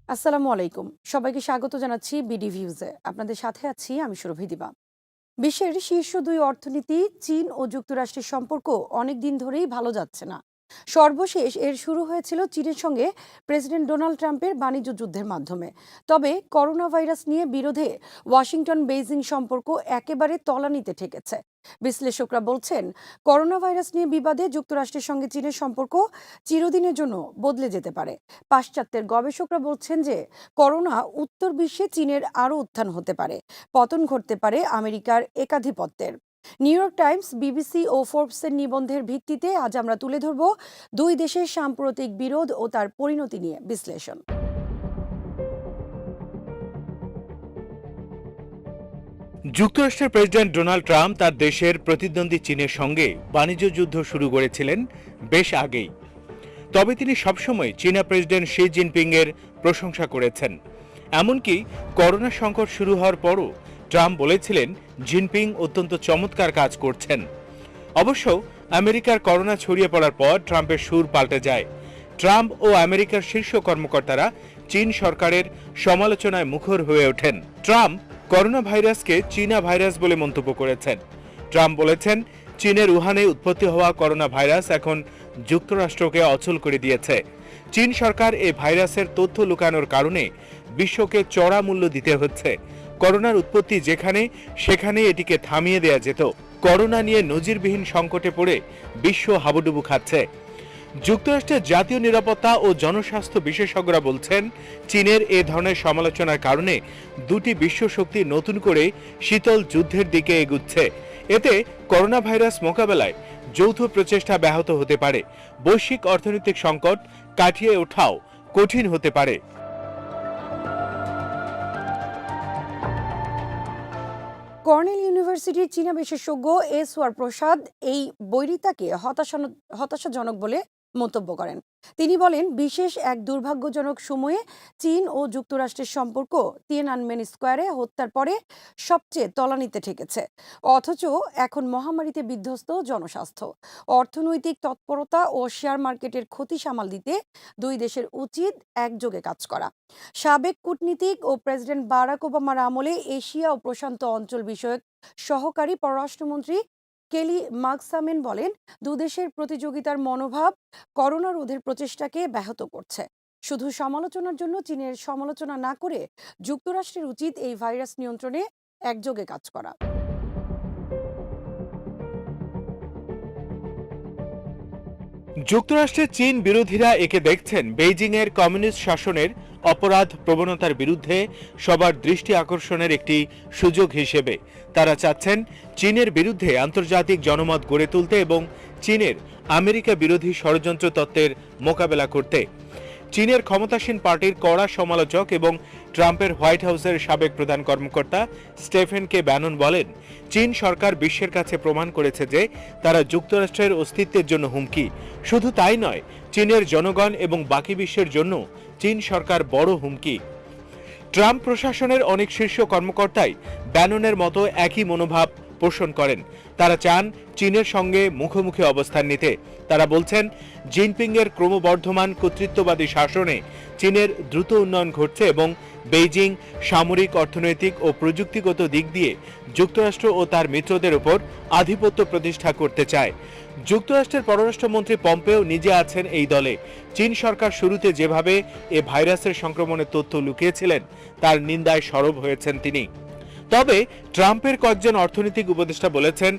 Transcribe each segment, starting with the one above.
আসসালামু আলাইকুম। সবাইকে স্বাগত জানাচ্ছি বিডি ভিউজে। আপনাদের সাথে আছি আমি সুরভি দিবা। বিশ্বের শীর্ষ দুই অর্থনীতি চীন ও যুক্তরাষ্ট্রের সম্পর্ক অনেক দিন ধরেই ভালো যাচ্ছে না। সর্বশেষ এর শুরু হয়েছিল চীনের সঙ্গে প্রেসিডেন্ট ডোনাল্ড ট্রাম্পের বাণিজ্য যুদ্ধের মাধ্যমে। তবে করোনা ভাইরাস নিয়ে বিরোধে ওয়াশিংটন বেইজিং সম্পর্ক একেবারে তলানিতে ঠেকেছে। বিশ্লেষকরা বলছেন, করোনা ভাইরাস নিয়ে বিবাদে যুক্তরাষ্ট্রের সঙ্গে চীনের সম্পর্ক চিরদিনের জন্য বদলে যেতে পারে। পাশ্চাত্যের গবেষকরা বলছেন যে করোনা উত্তর বিশ্বে চীনের আরও উত্থান হতে পারে, পতন ঘটতে পারে আমেরিকার একাধিপত্যের। নিউ ইয়র্ক টাইমস, বিবিসি ও ফোর্বসের নিবন্ধের ভিত্তিতে আজ আমরা তুলে ধরব দুই দেশের সাম্প্রতিক বিরোধ ও তার পরিণতি নিয়ে বিশ্লেষণ। যুক্তরাষ্ট্রের প্রেসিডেন্ট ডোনাল্ড ট্রাম্প তার দেশের প্রতিদ্বন্দ্বী চীনের সঙ্গে বাণিজ্য যুদ্ধ শুরু করেছিলেন বেশ আগেই। তবে তিনি সবসময় চীনা প্রেসিডেন্ট শি জিনপিং এর প্রশংসা করেছেন। এমনকি করোনা সংকট শুরু হওয়ার পরও ট্রাম্প বলেছিলেন জিনপিং অত্যন্ত চমৎকার কাজ করছেন। অবশ্য আমেরিকার করোনা ছড়িয়ে পড়ার পর ট্রাম্পের সুর পাল্টে যায়। ট্রাম্প ও আমেরিকার শীর্ষ কর্মকর্তারা চীন সরকারের সমালোচনায় মুখর হয়ে ওঠেন। ট্রাম্প করোনা ভাইরাসকে চীনা ভাইরাস বলে মন্তব্য করেছেন। ট্রাম্প বলেছেন, চীনের উহানে উৎপত্তি হওয়া করোনা ভাইরাস এখন যুক্তরাষ্ট্রকে অচল করে দিয়েছে। চীন সরকার এই ভাইরাসের তথ্য লুকানোর কারণে বিশ্বকে চড়া মূল্য দিতে হচ্ছে। করোনার উৎপত্তি যেখানে সেখানে এটিকে থামিয়ে দেয়া যেত। করোনা নিয়ে নজিরবিহীন সংকটে পড়ে বিশ্ব হাবুডুবু খাচ্ছে। যুক্তরাষ্ট্রের জাতীয় নিরাপত্তা ও জনস্বাস্থ্য বিশেষজ্ঞরা বলছেন, চীনের এ ধরনের সমালোচনার কারণে দুটি বিশ্ব শক্তি নতুন করে শীতল যুদ্ধের দিকে এগুচ্ছে। এতে করোনা ভাইরাস মোকাবেলায় যৌথ প্রচেষ্টা ব্যাহত হতে পারে। বৈশ্বিক অর্থনৈতিক সংকট কাটিয়ে ওঠাও কঠিন হতে পারে। কর্নেল ইউনিভার্সিটির চীনা বিশেষজ্ঞ এস ওয়ার প্রসাদ এই বৈরিতাকে হতাশাজনক বলে মন্তব্য করেন। তিনি বলেন, বিশেষ এক দুর্ভাগ্যজনক সময়ে চীন ও যুক্তরাষ্ট্রের সম্পর্ক তিয়েনআনমেন স্কোয়ারে হত্যার পরে সবচেয়ে তলানিতে ঠেকেছে। অথচ এখন মহামারীতে বিধ্বস্ত জনস্বাস্থ্য, অর্থনৈতিক তৎপরতা ও শেয়ার মার্কেটের ক্ষতি সামাল দিতে দুই দেশের উচিত একযোগে কাজ করা। সাবেক কূটনীতিক ও প্রেসিডেন্ট বারাক ওবামার আমলে এশিয়া ও প্রশান্ত অঞ্চল বিষয়ক সহকারী পররাষ্ট্রমন্ত্রী কেলি মাকসামেন বলেন, দুদেশের প্রতিযোগিতার মনোভাব করোনা রোধের প্রচেষ্টাকে ব্যাহত করছে। শুধু সমালোচনার জন্য চীনের সমালোচনা না করে যুক্তরাষ্ট্রের উচিত এই ভাইরাস নিয়ন্ত্রণে একযোগে কাজ করা। যুক্তরাষ্ট্রের চীন বিরোধীরা একে দেখছেন বেইজিং এর কমিউনিস্ট শাসনের অপরাধ প্রবণতার বিরুদ্ধে সবার দৃষ্টি আকর্ষণের একটি সুযোগ হিসেবে। তারা চাচ্ছেন চীনের বিরুদ্ধে আন্তর্জাতিক জনমত গড়ে তুলতে এবং চীনের আমেরিকা বিরোধী ষড়যন্ত্র তত্ত্বের মোকাবেলা করতে। চীনের ক্ষমতাসীন পার্টির কড়া সমালোচক এবং ট্রাম্পের হোয়াইট হাউসের সাবেক প্রধান কর্মকর্তা স্টেফেন কে ব্যানন বলেন, চীন সরকার বিশ্বের কাছে প্রমাণ করেছে যে তারা যুক্তরাষ্ট্রের অস্তিত্বের জন্য হুমকি। শুধু তাই নয়, চীনের জনগণ এবং বাকি বিশ্বের জন্য চীন সরকার বড় হুমকি। ট্রাম্প প্রশাসনের অনেক শীর্ষ কর্মকর্তাই ব্যাননের মতো একই মনোভাব পোষণ করেন। তারা চান চীনের সঙ্গে মুখোমুখি অবস্থান নিতে। তারা বলছেন, জিনপিং এর ক্রমবর্ধমান কর্তৃত্ববাদী শাসনে চীনের দ্রুত উন্নয়ন ঘটছে এবং বেইজিং সামরিক, অর্থনৈতিক ও প্রযুক্তিগত দিক দিয়ে যুক্তরাষ্ট্র ও তার মিত্রদের উপর আধিপত্য প্রতিষ্ঠা করতে চায়। যুক্তরাষ্ট্রের পররাষ্ট্রমন্ত্রী পম্পেও নিজে আছেন এই দলে। চীন সরকার শুরুতে যেভাবে এ ভাইরাসের সংক্রমণের তথ্য লুকিয়েছিলেন তার নিন্দায় সরব হয়েছেন তিনি। তবে ট্রাম্পের কয়েকজন অর্থনৈতিক উপদেষ্টা বলেছেন,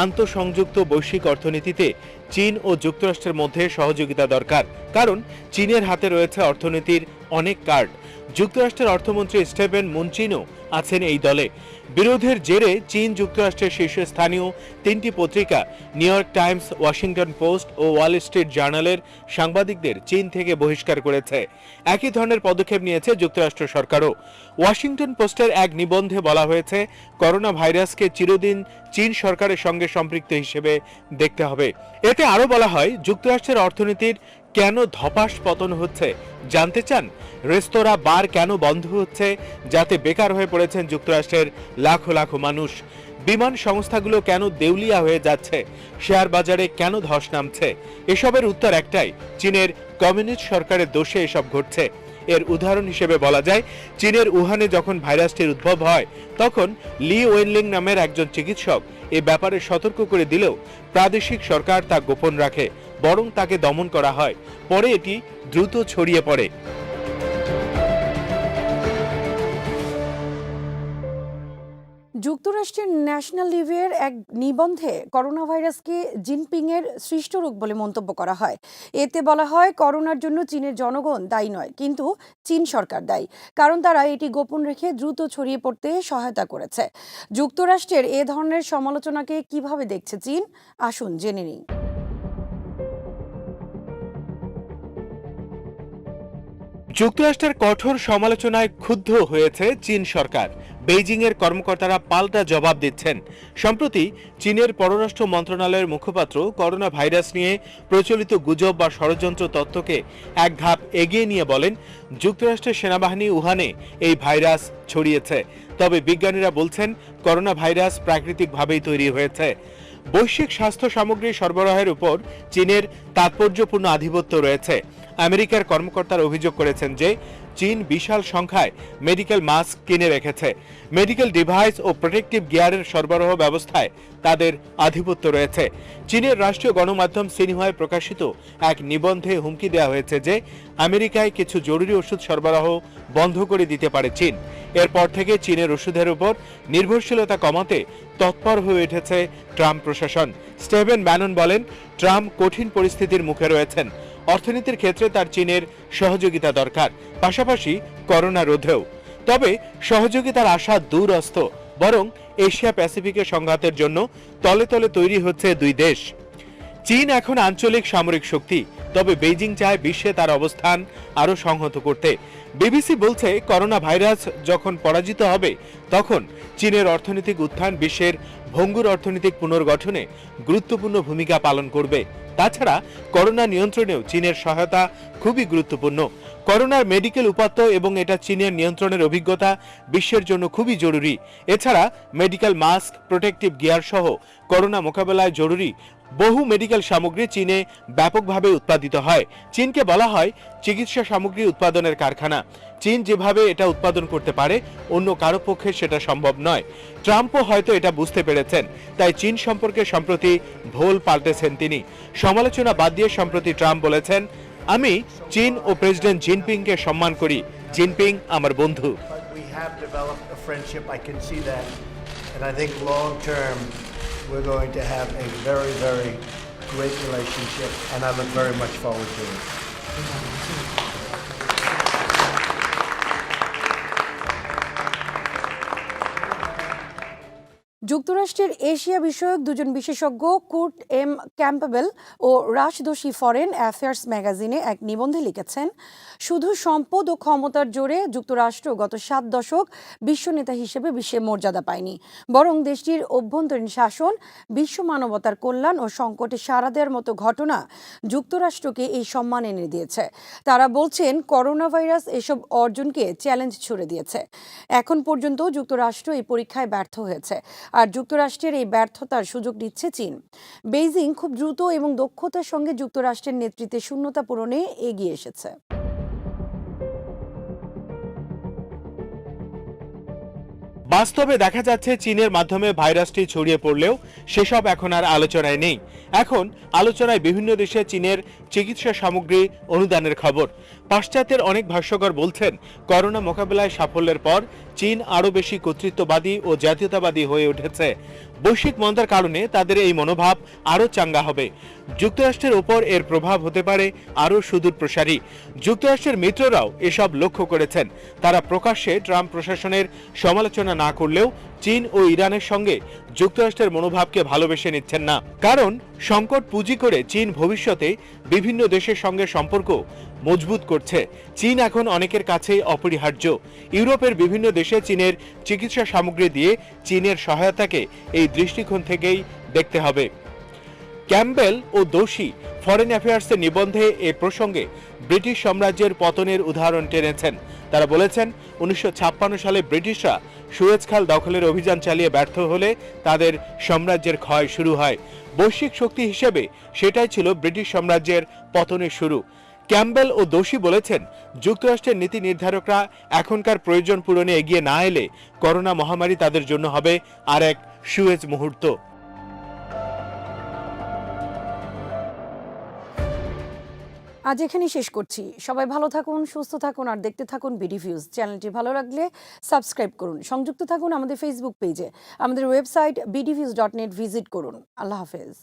আন্তঃসংযুক্ত বৈশ্বিক অর্থনীতিতে চীন ও যুক্তরাষ্ট্রের মধ্যে সহযোগিতা দরকার, কারণ চীনের হাতে রয়েছে অর্থনীতির অনেক কার্ড। যুক্তরাষ্ট্রের অর্থমন্ত্রী স্টেফেন মুনচিনও আছেন এই দলে। বিরোধের জেরে চীন যুক্তরাষ্ট্রের শীর্ষস্থানীয় তিনটি পত্রিকা New York Times, Washington Post ও ওয়াল স্ট্রিট জার্নালের সাংবাদিকদের চীন থেকে বহিষ্কার করেছে। একই ধরনের পদক্ষেপ নিয়েছে যুক্তরাষ্ট্র সরকারও। ওয়াশিংটন পোস্টের এক নিবন্ধে বলা হয়েছে, করোনা ভাইরাসকে চিরদিন চীন সরকারের সঙ্গে সম্পৃক্ত হিসেবে দেখতে হবে। এতে আরও বলা হয়, যুক্তরাষ্ট্রের অর্থনীতির কেন ধপাস পতন হচ্ছে জানতে চান? রেস্তোরাঁ, বার কেন বন্ধ হচ্ছে, যাতে বেকার হয়ে পড়েছেন যুক্তরাষ্ট্রের লাখো লাখো মানুষ? বিমান সংস্থাগুলো কেন দেউলিয়া হয়ে যাচ্ছে? শেয়ার বাজারে কেন ধস নামছে? এসবের উত্তর একটাই, চীনের কমিউনিস্ট সরকারের দোষে এসব ঘটছে। এর উদাহরণ হিসেবে বলা যায়, চীনের উহানে যখন ভাইরাসটির উদ্ভব হয় তখন লি ওয়েনলিং নামের একজন চিকিৎসক এ ব্যাপারে সতর্ক করে দিলেও প্রাদেশিক সরকার তা গোপন রাখে, বরং তাকে দমন করা হয়। পরে এটি দ্রুত ছড়িয়ে পড়ে। যুক্তরাষ্ট্রের ন্যাশনাল রিভিউয়ের এক নিবন্ধে করোনা ভাইরাসকে জিনপিং এর সৃষ্ট রোগ বলে মন্তব্য করা হয়। এতে বলা হয়, করোনার জন্য চীনের জনগণ দায়ী নয়, কিন্তু চীন সরকার দায়ী, কারণ তারা এটি গোপন রেখে দ্রুত ছড়িয়ে পড়তে সহায়তা করেছে। যুক্তরাষ্ট্রের এ ধরনের সমালোচনাকে কিভাবে দেখছে চীন, আসুন জেনে নিই। যুক্তরাষ্ট্রের কঠোর সমালোচনায় ক্ষুব্ধ হয়েছে চীন সরকার। বেইজিং এর কর্মকর্তারা পাল্টা জবাব দিচ্ছেন। সম্প্রতি চীনের পররাষ্ট্র মন্ত্রণালয়ের মুখপাত্র করোনা ভাইরাস নিয়ে প্রচলিত গুজব বা ষড়যন্ত্র তত্ত্বকে এক ধাপ এগিয়ে নিয়ে বলেন, যুক্তরাষ্ট্রের সেনাবাহিনী উহানে এই ভাইরাস ছড়িয়েছে। তবে বিজ্ঞানীরা বলছেন, করোনা ভাইরাস প্রাকৃতিকভাবেই তৈরি হয়েছে। বৈশ্বিক স্বাস্থ্য সামগ্রী সরবরাহের উপর চীনের তাৎপর্যপূর্ণ আধিপত্য রয়েছে। আমেরিকার কর্মকর্তারা অভিযোগ করেছেন যে চীন বিশাল সংখ্যায় মেডিকেল মাস্ক কিনে রেখেছে। মেডিকেল ডিভাইস ও প্রোটেক্টিভ গিয়ারের সরবরাহ ব্যবস্থায় তাদের আধিপত্য রয়েছে। চীনের রাষ্ট্রীয় গণমাধ্যম সিনহুয়ায় প্রকাশিত এক নিবন্ধে হুমকি দেওয়া হয়েছে যে আমেরিকায় কিছু জরুরি ওষুধ সরবরাহ বন্ধ করে দিতে পারে চীন। এরপর থেকে চীনের ওষুধের উপর নির্ভরশীলতা কমাতে তৎপর হয়ে উঠেছে ট্রাম্প প্রশাসন। স্টিভেন ব্যানন বলেন, ট্রাম্প কঠিন পরিস্থিতির মুখে রয়েছেন। অর্থনীতির ক্ষেত্রে তার চীনের সহযোগিতা দরকার, পাশাপাশি করোনা রোধেও। তবে সহযোগিতার আশা দূরস্থ, বরং এশিয়া প্যাসিফিকের সংঘাতের জন্য তলে তলে তৈরি হচ্ছে দুই দেশ। চীন এখন আঞ্চলিক সামরিক শক্তি, তবে বেইজিং চায় বিশ্বে তার অবস্থান আরও সংহত করতে। বিবিসি বলছে, করোনা ভাইরাস যখন পরাজিত হবে তখন চীনের অর্থনৈতিক উত্থান বিশ্বের ভঙ্গুর অর্থনৈতিক পুনর্গঠনে গুরুত্বপূর্ণ ভূমিকা পালন করবে। তাছাড়া করোনা নিয়ন্ত্রণেও চীনের সহায়তা খুবই গুরুত্বপূর্ণ। করোনার মেডিকেল উপাত্ত এবং এটা চীনের নিয়ন্ত্রণের অভিজ্ঞতা বিশ্বের জন্য খুবই জরুরি। এছাড়া মেডিকেল মাস্ক, প্রোটেক্টিভ গিয়ার সহ করোনা মোকাবেলায় জরুরি বহু মেডিকেল সামগ্রী চীনে ব্যাপকভাবে উৎপাদিত হয়। চীনকে বলা হয় চিকিৎসা সামগ্রী উৎপাদনের কারখানা। চীন যেভাবে এটা উৎপাদন করতে পারে, অন্য কারো পক্ষে সেটা সম্ভব নয়। ট্রাম্পও হয়তো এটা বুঝতে পেরেছেন, তাই চীন সম্পর্কে সম্প্রতি ভোল পাল্টেছেন তিনি। সমালোচনা বাদ দিয়ে সম্প্রতি ট্রাম্প বলেছেন, আমি চীন ও প্রেসিডেন্ট জিনপিংকে সম্মান করি। জিনপিং আমার বন্ধু। We're going to have a very, very great relationship, and I look very much forward to it. যুক্তরাষ্ট্রের এশিয়া বিষয়ক দুজন বিশেষজ্ঞ কুর্ট এম ক্যাম্পবেল ও রাশ দোষী ফরেন অ্যাফেয়ার্স ম্যাগাজিনে এক নিবন্ধে লিখেছেন, শুধু সম্পদ ও ক্ষমতার জোরে যুক্তরাষ্ট্র গত 7 দশক বিশ্ব নেতা হিসেবে বিশ্বে মর্যাদা পায়নি, বরং দেশটির অভ্যন্তরীণ শাসন, বিশ্ব মানবতার কল্যাণ ও সংকটে সাড়া দেওয়ার মতো ঘটনা যুক্তরাষ্ট্রকে এই সম্মান এনে দিয়েছে। তারা বলছেন, করোনা ভাইরাস এসব অর্জনকে চ্যালেঞ্জ ছুড়ে দিয়েছে। এখন পর্যন্ত যুক্তরাষ্ট্র এই পরীক্ষায় ব্যর্থ হয়েছে, আর যুক্তরাষ্ট্রের এই ব্যর্থতার সুযোগ নিচ্ছে চীন। বেইজিং খুব দ্রুত এবং দক্ষতার সঙ্গে যুক্তরাষ্ট্রের নেতৃত্বে শূন্যতা পূরণে এগিয়ে এসেছে। বাস্তবে দেখা যাচ্ছে চীনের মাধ্যমে ভাইরাসটি ছড়িয়ে পড়লেও সেসব এখন আর আলোচনায় নেই। এখন আলোচনায় বিভিন্ন দেশে চীনের চিকিৎসা সামগ্রী অনুদানের খবর। পাশ্চাত্যের অনেক ভাষ্যকার বলছেন, করোনা মোকাবেলায় সাফল্যের পর চীন আরও বেশি কর্তৃত্ববাদী ও জাতীয়তাবাদী হয়ে উঠেছে। বৈশ্বিক মন্দার কারণে তাদের এই মনোভাব আরও চাঙ্গা হবে। যুক্তরাষ্ট্রের ওপর এর প্রভাব হতে পারে আরও সুদূর প্রসারী। যুক্তরাষ্ট্রের মিত্ররাও এসব লক্ষ্য করেছেন। তারা প্রকাশ্যে ট্রাম্প প্রশাসনের সমালোচনা না করলেও চীন ও ইরানের সঙ্গে যুক্তরাষ্ট্রের মনোভাবকে ভালোবেসে নিচ্ছেন না। কারণ সংকট পুঁজি করে চীন ভবিষ্যতে বিভিন্ন দেশের সঙ্গে সম্পর্ক মজবুত করছে। চীন এখন অনেকের কাছেই অপরিহার্য। ইউরোপের বিভিন্ন দেশে চীনের চিকিৎসা সামগ্রী দিয়ে চীনের সহায়তাকে এই দৃষ্টিকোণ থেকেই দেখতে হবে। ক্যাম্পবেল ও দোষী ফরেন অ্যাফেয়ার্সের নিবন্ধে এ প্রসঙ্গে ব্রিটিশ সাম্রাজ্যের পতনের উদাহরণ টেনেছেন। তারা বলেছেন, 1956 সালে ব্রিটিশরা সুয়েজ খাল দখলের অভিযান চালিয়ে ব্যর্থ হলে তাদের সাম্রাজ্যের ক্ষয় শুরু হয়। বৈশ্বিক শক্তি হিসেবে সেটাই ছিল ব্রিটিশ সাম্রাজ্যের পতনের শুরু। ক্যাম্বেল ও দোষী বলেছেন, যুক্তরাষ্ট্রের নীতি নির্ধারকরা এখনকার প্রয়োজন পূরণে এগিয়ে না এলে করোনা মহামারী তাদের জন্য হবে আর এক সুয়েজ মুহূর্ত। আজ এখানেই শেষ করছি। সবাই ভালো থাকুন, সুস্থ থাকুন আর দেখতে থাকুন বিডিভিউজ। চ্যানেলটি ভালো লাগলে সাবস্ক্রাইব করুন। সংযুক্ত থাকুন আমাদের ফেসবুক পেজে। আমাদের ওয়েবসাইট bdviews.net ভিজিট করুন। আল্লাহ হাফেজ।